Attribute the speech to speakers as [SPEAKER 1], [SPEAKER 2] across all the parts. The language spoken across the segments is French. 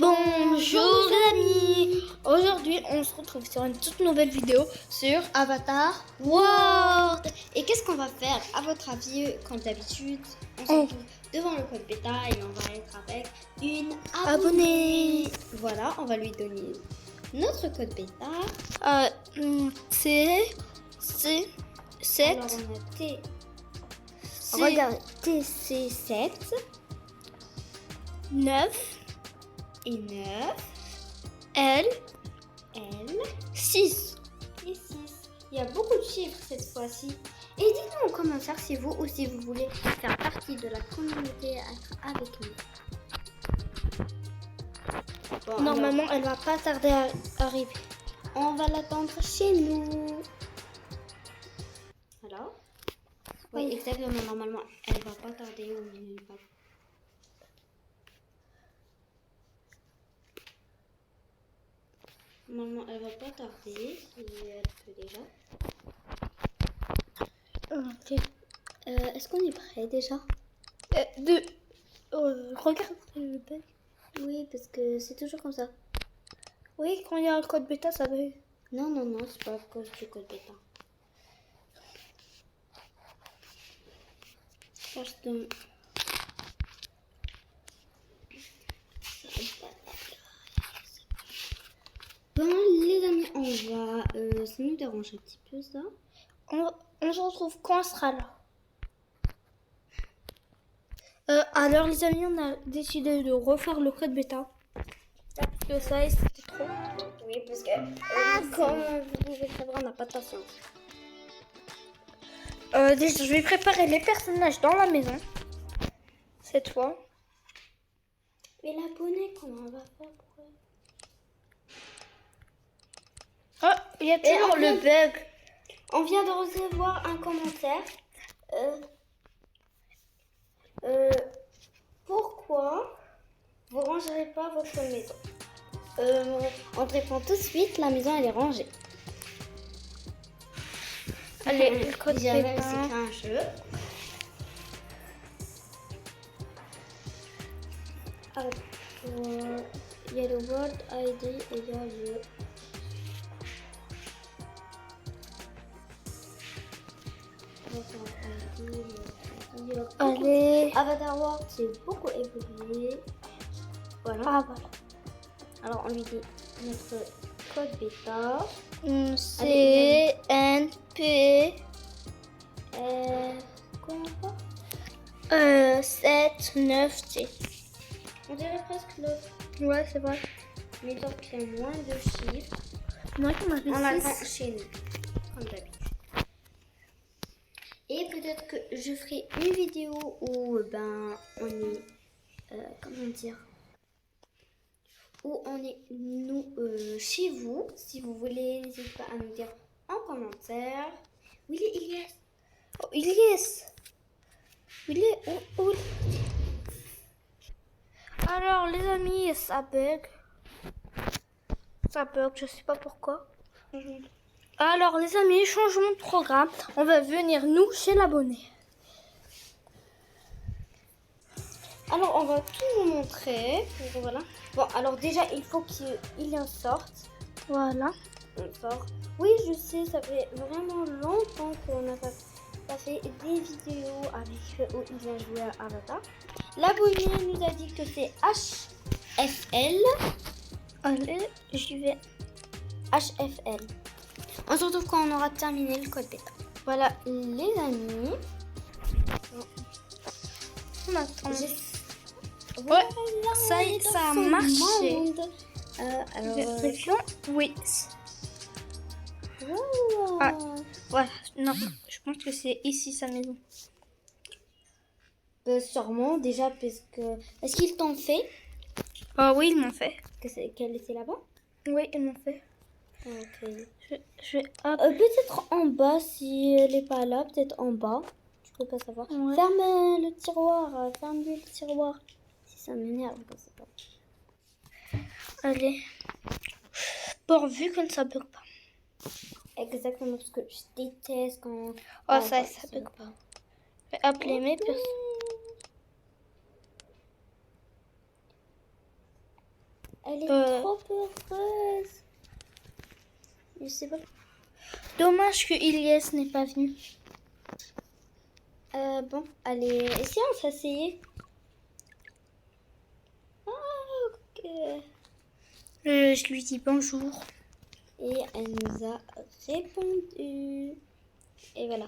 [SPEAKER 1] Bonjour les amis. Aujourd'hui on se retrouve sur une toute nouvelle vidéo sur
[SPEAKER 2] Avatar World. Et qu'est-ce qu'on va faire à votre avis? Comme d'habitude, on se retrouve devant le code bêta et on va être avec une abonnée. Voilà, on va lui donner notre code bêta.
[SPEAKER 1] C'est 7.
[SPEAKER 2] Alors on a T. Regarde, TC7
[SPEAKER 1] 9
[SPEAKER 2] et 9,
[SPEAKER 1] L
[SPEAKER 2] L
[SPEAKER 1] 6.
[SPEAKER 2] et 6. Il y a beaucoup de chiffres cette fois-ci. Et dites-nous en commentaire si vous aussi vous voulez faire partie de la communauté, être avec nous. Bon,
[SPEAKER 1] Normalement elle va pas tarder à arriver.
[SPEAKER 2] on va l'attendre chez nous. Alors? Oui, exactement. Normalement, elle va pas tarder au milieu du pack. Normalement, elle va pas tarder. Si elle peut déjà.
[SPEAKER 1] Ok.
[SPEAKER 2] Est-ce qu'on est prêt déjà?
[SPEAKER 1] Regarde le bug.
[SPEAKER 2] Oui, parce que c'est toujours comme ça.
[SPEAKER 1] Oui, quand il y a un code bêta ça bug.
[SPEAKER 2] Non, c'est pas à cause du code bêta. Pardon. Bon, les amis, on va. Ça nous dérange un petit peu ça.
[SPEAKER 1] On se retrouve quand on sera là. Alors les amis, on a décidé de refaire le code bêta. Parce que ça c'était trop.
[SPEAKER 2] Oui, parce que comme vous pouvez le savoir, on n'a pas de patience.
[SPEAKER 1] Déjà, je vais préparer les personnages dans la maison. Cette fois.
[SPEAKER 2] Et l'abonné, comment on va faire pour elle?
[SPEAKER 1] Oh, il y a toujours le bug.
[SPEAKER 2] On vient de recevoir un commentaire. Pourquoi vous rangerez pas votre maison? On te répond tout de suite, la maison elle est rangée.
[SPEAKER 1] Allez, le code
[SPEAKER 2] Déjà même
[SPEAKER 1] bêta.
[SPEAKER 2] c'est un jeu. Il y a le World ID et il y a le...
[SPEAKER 1] Allez.
[SPEAKER 2] Avatar World, c'est beaucoup évolué. Voilà.
[SPEAKER 1] Ah voilà.
[SPEAKER 2] Alors on lui dit notre code bêta.
[SPEAKER 1] C N P
[SPEAKER 2] Comment on va?
[SPEAKER 1] 7 9 T.
[SPEAKER 2] On dirait presque le...
[SPEAKER 1] Ouais, c'est vrai.
[SPEAKER 2] Mais donc il y a moins de chiffres.
[SPEAKER 1] Moi qui m'avais
[SPEAKER 2] On a
[SPEAKER 1] six.
[SPEAKER 2] chez nous, comme d'habitude. Et peut-être que je ferai une vidéo où on est... comment dire? Où on est nous chez vous. Si vous voulez, n'hésitez pas à nous dire en commentaire. Oui, Ilias.
[SPEAKER 1] Oh, Ilias. Il est où? Alors les amis, ça bug. Ça bug, je sais pas pourquoi. Alors les amis, changement de programme. On va venir nous chez l'abonné.
[SPEAKER 2] Alors, on va tout vous montrer. Voilà. Bon, alors déjà, il faut qu'il en sorte.
[SPEAKER 1] Voilà.
[SPEAKER 2] On sort. Oui, je sais, ça fait vraiment longtemps qu'on n'a pas fait des vidéos avec où il vient jouer à Avatar. L'abonné nous a dit que c'est HFL.
[SPEAKER 1] Allez, j'y vais.
[SPEAKER 2] HFL. On se retrouve quand on aura terminé le code bêta. Voilà, les amis.
[SPEAKER 1] On attend.
[SPEAKER 2] Voilà,
[SPEAKER 1] ça a marché.
[SPEAKER 2] Alors,
[SPEAKER 1] Description, oui.
[SPEAKER 2] voilà.
[SPEAKER 1] Ah, voilà. Non, je pense que c'est ici sa maison.
[SPEAKER 2] Sûrement, déjà, parce que... Est-ce qu'ils t'ont fait
[SPEAKER 1] Ah oui, ils m'ont fait.
[SPEAKER 2] qu'elle était là-bas?
[SPEAKER 1] Oui, ils m'ont fait.
[SPEAKER 2] Ok.
[SPEAKER 1] Je vais hop.
[SPEAKER 2] Peut-être en bas, si elle n'est pas là, peut-être en bas. Je peux pas savoir.
[SPEAKER 1] Ouais.
[SPEAKER 2] Ferme le tiroir, ferme-lui le tiroir. Si ça m'énerve, je sais pas.
[SPEAKER 1] Allez. Pourvu que ça bug pas.
[SPEAKER 2] Exactement, parce que je déteste quand...
[SPEAKER 1] Oh, ça bug pas. Je vais appeler mes personnes.
[SPEAKER 2] Elle est trop heureuse. Je sais pas.
[SPEAKER 1] Dommage que Ilyes n'est pas venu.
[SPEAKER 2] Bon, allez. Et si on s'asseyait? Ah, ok.
[SPEAKER 1] Je lui dis bonjour.
[SPEAKER 2] Et elle nous a répondu. Et voilà.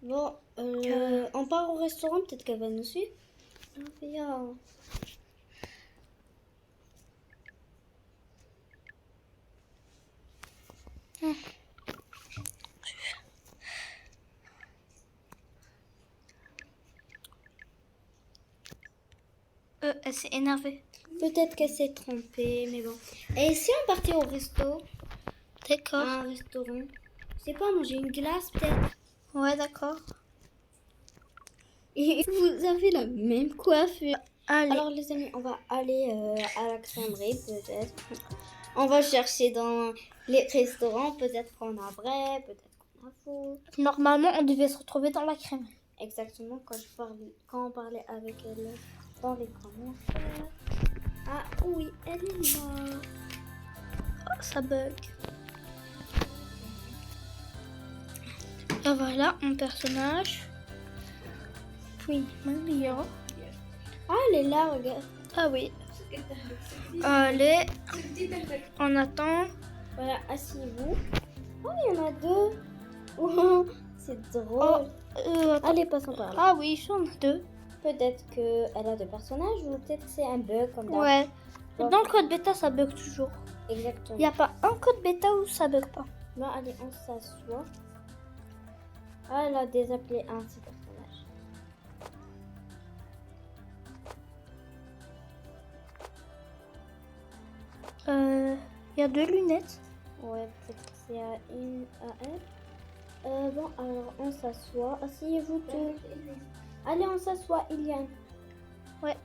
[SPEAKER 2] Bon, on part au restaurant, peut-être qu'elle va nous suivre. Oh, regarde.
[SPEAKER 1] Elle s'est énervée.
[SPEAKER 2] Peut-être qu'elle s'est trompée, mais bon. Et si on partait au resto?
[SPEAKER 1] D'accord.
[SPEAKER 2] À un restaurant? Je sais pas, manger une glace peut-être.
[SPEAKER 1] Ouais, d'accord.
[SPEAKER 2] Et vous avez la même coiffure.
[SPEAKER 1] Allez.
[SPEAKER 2] Alors les amis, on va aller à la crèmerie peut-être. On va chercher dans les restaurants, peut-être qu'on a vrai, peut-être qu'on a faux.
[SPEAKER 1] Normalement, on devait se retrouver dans la crème.
[SPEAKER 2] Exactement, quand on parlait avec elle dans les commentaires. Ah oui, elle est là.
[SPEAKER 1] Oh, ça bug. Et voilà, mon personnage. Puis, Maria.
[SPEAKER 2] Ah, elle est là, regarde.
[SPEAKER 1] Ah oui. Allez, on attend.
[SPEAKER 2] Voilà, asseyez-vous. Oh, il y en a deux. Oh, c'est drôle.
[SPEAKER 1] Attends.
[SPEAKER 2] Allez, passons par là.
[SPEAKER 1] Ah oui, ils sont deux.
[SPEAKER 2] Peut-être qu'elle a deux personnages ou peut-être que c'est un bug comme ça.
[SPEAKER 1] Ouais.
[SPEAKER 2] Bon.
[SPEAKER 1] Dans le code bêta, ça bug toujours.
[SPEAKER 2] Exactement.
[SPEAKER 1] Il n'y a pas un code bêta où ça bug pas.
[SPEAKER 2] Bon, allez, on s'assoit. Ah, elle a désappelé un de ses personnages.
[SPEAKER 1] Il y a deux lunettes.
[SPEAKER 2] Ouais, peut-être que c'est à une à elle. Bon, alors on s'assoit. Asseyez-vous tous. Allez, on s'assoit, Iliane.
[SPEAKER 1] Ouais.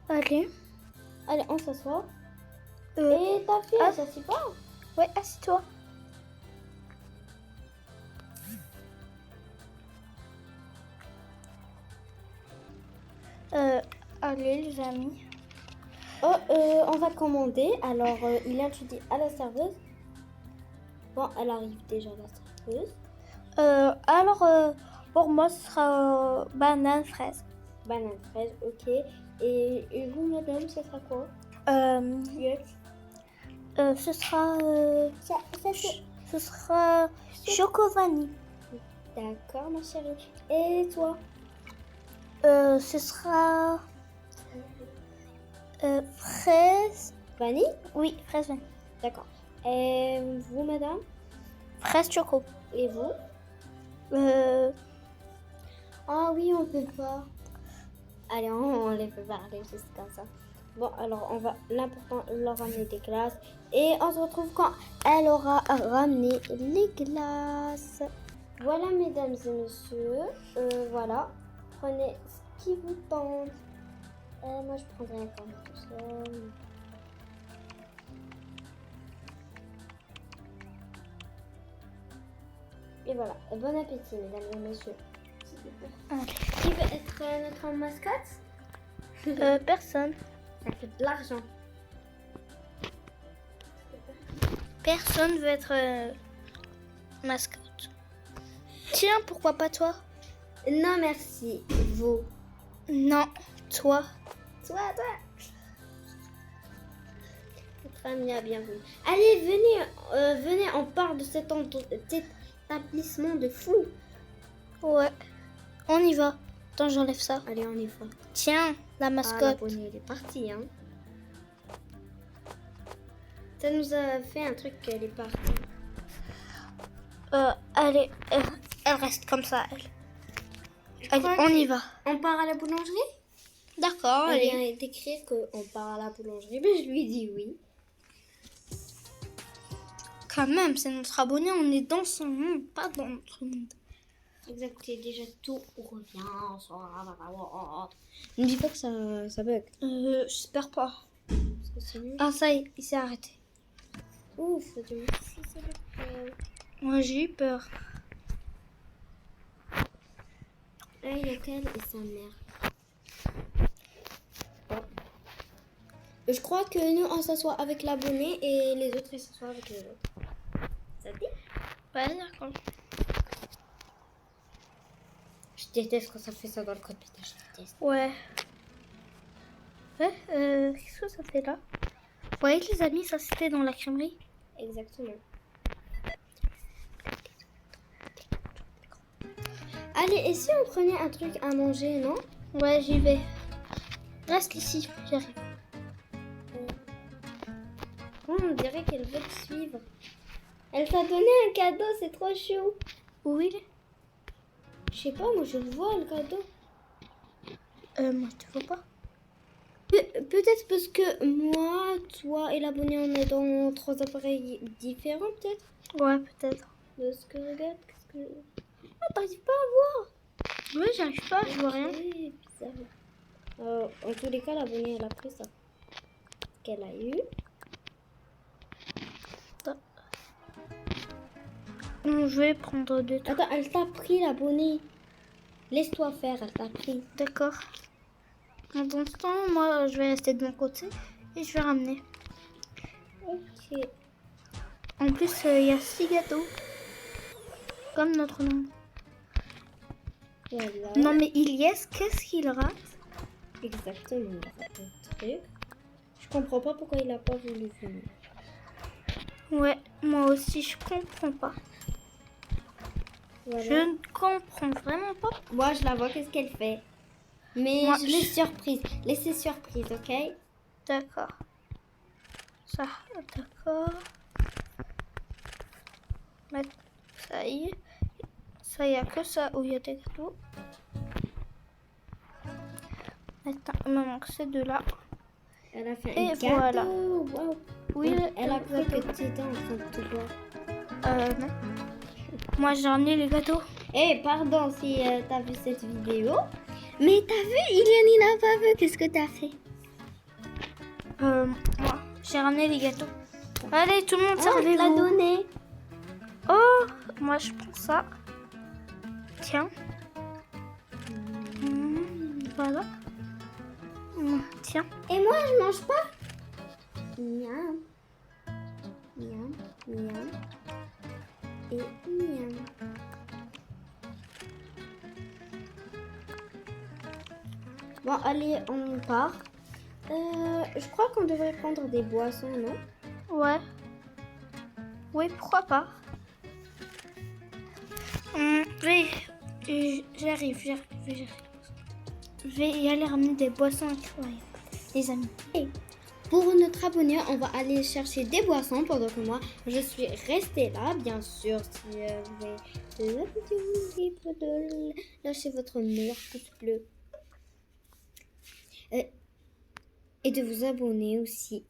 [SPEAKER 1] Allez.
[SPEAKER 2] Allez, on s'assoit.
[SPEAKER 1] Euh,
[SPEAKER 2] Et ta fille,
[SPEAKER 1] ah.
[SPEAKER 2] elle s'assied pas?
[SPEAKER 1] Ouais, assis-toi. Allez, les amis.
[SPEAKER 2] Oh, on va commander. Alors, Iliane, tu dis à la serveuse. Bon, elle arrive déjà, la serveuse.
[SPEAKER 1] Alors, pour moi, ce sera banane fraise.
[SPEAKER 2] Banane fraise, ok. Et vous, madame, ce sera quoi? Yes.
[SPEAKER 1] Ce sera,
[SPEAKER 2] c'est-
[SPEAKER 1] ce sera choco vanille.
[SPEAKER 2] D'accord, ma chérie. Et toi?
[SPEAKER 1] Ce sera fraise.
[SPEAKER 2] Vanille?
[SPEAKER 1] Oui, fraise vanille.
[SPEAKER 2] D'accord. Et vous, madame?
[SPEAKER 1] Fraise choco.
[SPEAKER 2] Et vous? Ah oui, on peut pas. Allez, on les fait parler juste comme ça. Bon, alors on va l'important leur ramener des glaces. Et on se retrouve quand elle aura ramené les glaces. Voilà, mesdames et messieurs. Voilà. Prenez ce qui vous tente. Moi, je prendrai un comme tout seul. Et voilà. Bon appétit, mesdames et messieurs.
[SPEAKER 1] Allez.
[SPEAKER 2] Qui veut être notre mascotte?
[SPEAKER 1] Personne.
[SPEAKER 2] Ça fait de l'argent.
[SPEAKER 1] Personne veut être mascotte. Tiens, pourquoi pas toi?
[SPEAKER 2] Non, merci. Vous.
[SPEAKER 1] Non, toi.
[SPEAKER 2] Toi. Votre ami a bien voulu. Allez, venez, on parle de cet établissement de fou.
[SPEAKER 1] Ouais. On y va. Attends, j'enlève ça.
[SPEAKER 2] Allez, on y va.
[SPEAKER 1] Tiens, la
[SPEAKER 2] Ah,
[SPEAKER 1] mascotte.
[SPEAKER 2] l'abonné, il est parti, hein. Ça nous a fait un truc qu'elle est partie.
[SPEAKER 1] Allez, elle reste comme ça, elle. Allez,
[SPEAKER 2] crois
[SPEAKER 1] on
[SPEAKER 2] que-
[SPEAKER 1] y va.
[SPEAKER 2] On part à la boulangerie?
[SPEAKER 1] D'accord,
[SPEAKER 2] Elle
[SPEAKER 1] allez.
[SPEAKER 2] vient d'écrire qu'on part à la boulangerie, mais je lui dis oui.
[SPEAKER 1] Quand même, c'est notre abonné, on est dans son monde, pas dans notre monde.
[SPEAKER 2] Exactement, déjà tout revient. Ne dis pas que ça bug.
[SPEAKER 1] J'espère pas.
[SPEAKER 2] Parce que c'est nul.
[SPEAKER 1] Ah, ça y est, il s'est arrêté.
[SPEAKER 2] Ouf, Dieu merci, ça bug.
[SPEAKER 1] Moi, j'ai eu peur.
[SPEAKER 2] il y a qu'elle et sa mère. Bon. Je crois que nous, on s'assoit avec l'abonné et les autres, ils s'assoient avec les autres. Ça te dit?
[SPEAKER 1] Ouais, d'accord.
[SPEAKER 2] Je déteste quand ça fait ça dans le code pétage. Je déteste.
[SPEAKER 1] Ouais. Ouais, qu'est-ce que ça fait là? Vous voyez les amis, ça c'était dans la crèmerie.
[SPEAKER 2] Exactement. Allez, et si on prenait un truc à manger, non?
[SPEAKER 1] Ouais, j'y vais. Reste ici, j'arrive.
[SPEAKER 2] Oh, on dirait qu'elle veut te suivre. Elle t'a donné un cadeau, c'est trop chou.
[SPEAKER 1] Où il est?
[SPEAKER 2] Je sais pas, moi je le vois le cadeau.
[SPEAKER 1] Moi je te vois pas.
[SPEAKER 2] Peut-être parce que moi, toi et l'abonné, on est dans 3 appareils différents, peut-être.
[SPEAKER 1] Ouais, peut-être.
[SPEAKER 2] De ce que regarde, qu'est-ce que... Ah, t'arrives pas à voir.
[SPEAKER 1] Ouais, j'arrive pas, je vois rien.
[SPEAKER 2] C'est bizarre. En tous les cas, l'abonné, elle a pris ça. Qu'elle a eu.
[SPEAKER 1] Je vais prendre deux trucs.
[SPEAKER 2] Attends, elle t'a pris l'abonné. Laisse-toi faire, elle t'a pris.
[SPEAKER 1] D'accord. Pendant ce temps, moi je vais rester de mon côté et je vais ramener.
[SPEAKER 2] Ok.
[SPEAKER 1] En plus, il y a 6 gâteaux. Comme notre nom.
[SPEAKER 2] Voilà.
[SPEAKER 1] Non mais Ilyes, qu'est-ce qu'il rate?
[SPEAKER 2] Exactement, il a fait un truc. Je comprends pas pourquoi il a pas voulu venir.
[SPEAKER 1] Ouais, moi aussi je comprends pas.
[SPEAKER 2] Voilà.
[SPEAKER 1] Je ne comprends vraiment pas.
[SPEAKER 2] Moi, je la vois, qu'est-ce qu'elle fait. Mais
[SPEAKER 1] Moi,
[SPEAKER 2] je l'ai surprise. Laissez surprise, ok?
[SPEAKER 1] D'accord. Ça, d'accord. Ça y est. Ça, il n'y a que ça où il y a des gâteaux. Attends, il me manque ces deux-là.
[SPEAKER 2] Elle a fait
[SPEAKER 1] Et
[SPEAKER 2] un gâteau.
[SPEAKER 1] voilà.
[SPEAKER 2] Wow.
[SPEAKER 1] Oui,
[SPEAKER 2] Elle a cru que tu étais en train de te voir.
[SPEAKER 1] non. Moi, j'ai ramené les gâteaux.
[SPEAKER 2] Eh, pardon si t'as vu cette vidéo. Mais t'as vu, Iliane, il n'a pas vu. Qu'est-ce que t'as fait?
[SPEAKER 1] Moi, j'ai ramené les gâteaux. Allez, tout le monde,
[SPEAKER 2] Oh, je l'ai
[SPEAKER 1] servez-vous.
[SPEAKER 2] donné.
[SPEAKER 1] Oh, moi, je prends ça. Tiens. Voilà. Tiens.
[SPEAKER 2] Et moi, je mange pas. Miam. Miam. Miam. Et miam. Bon, allez, on part. Je crois qu'on devrait prendre des boissons, non?
[SPEAKER 1] Ouais. Oui, pourquoi pas. Oui, j'arrive. Je vais y aller ramener des boissons incroyables, les amis.
[SPEAKER 2] Et pour notre abonné, on va aller chercher des boissons pendant que moi, je suis restée là. Bien sûr, si vous voyez la vidéo, libre de lâcher votre meilleur pouce bleu. Et de vous abonner aussi.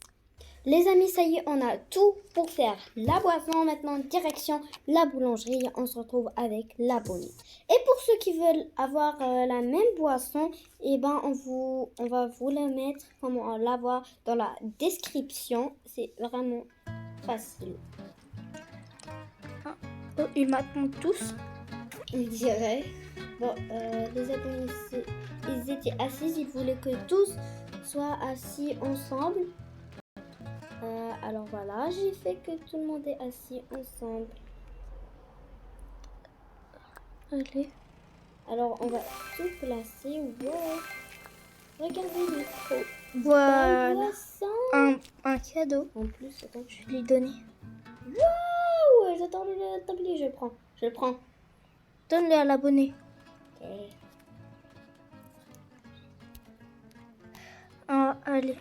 [SPEAKER 2] Les amis, ça y est, on a tout pour faire la boisson. Maintenant, direction la boulangerie. On se retrouve avec l'abonné. Et pour ceux qui veulent avoir la même boisson, eh ben, on va vous la mettre, comment l'avoir dans la description. C'est vraiment facile.
[SPEAKER 1] Oh, ils m'attendent tous.
[SPEAKER 2] On dirait. Bon, les abonnés, ils étaient assis. Ils voulaient que tous soient assis ensemble. Alors voilà, j'ai fait que tout le monde est assis ensemble.
[SPEAKER 1] Allez.
[SPEAKER 2] Alors on va tout placer. Wow. Regardez le trop.
[SPEAKER 1] Voilà.
[SPEAKER 2] Boisson.
[SPEAKER 1] Un cadeau.
[SPEAKER 2] En plus, attends,
[SPEAKER 1] Je vais lui donner.
[SPEAKER 2] Waouh, j'attends le tablier, je le prends. Je le prends.
[SPEAKER 1] Donne-le à l'abonné.
[SPEAKER 2] Ok.
[SPEAKER 1] Allez.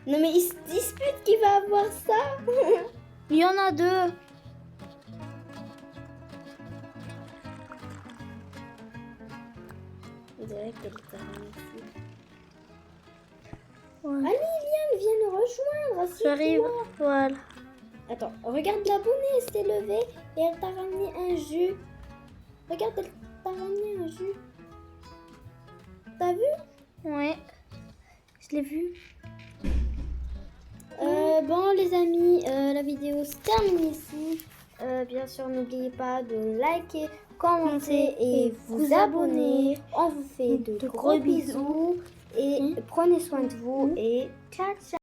[SPEAKER 2] Non mais il se dispute qui va avoir ça.
[SPEAKER 1] Il y en a deux.
[SPEAKER 2] On dirait qu'elle est ici.
[SPEAKER 1] Ouais.
[SPEAKER 2] Allez, Iliane, viens nous rejoindre. assieds-toi.
[SPEAKER 1] J'arrive. Voilà.
[SPEAKER 2] Attends, regarde l'abonné, elle s'est levée et elle t'a ramené un jus. Regarde, elle t'a ramené un jus. T'as vu?
[SPEAKER 1] Ouais. Je l'ai vu.
[SPEAKER 2] Bon les amis, la vidéo se termine ici. Bien sûr, n'oubliez pas de liker, commenter et vous abonner. On vous fait de gros bisous et prenez soin de vous et ciao ciao.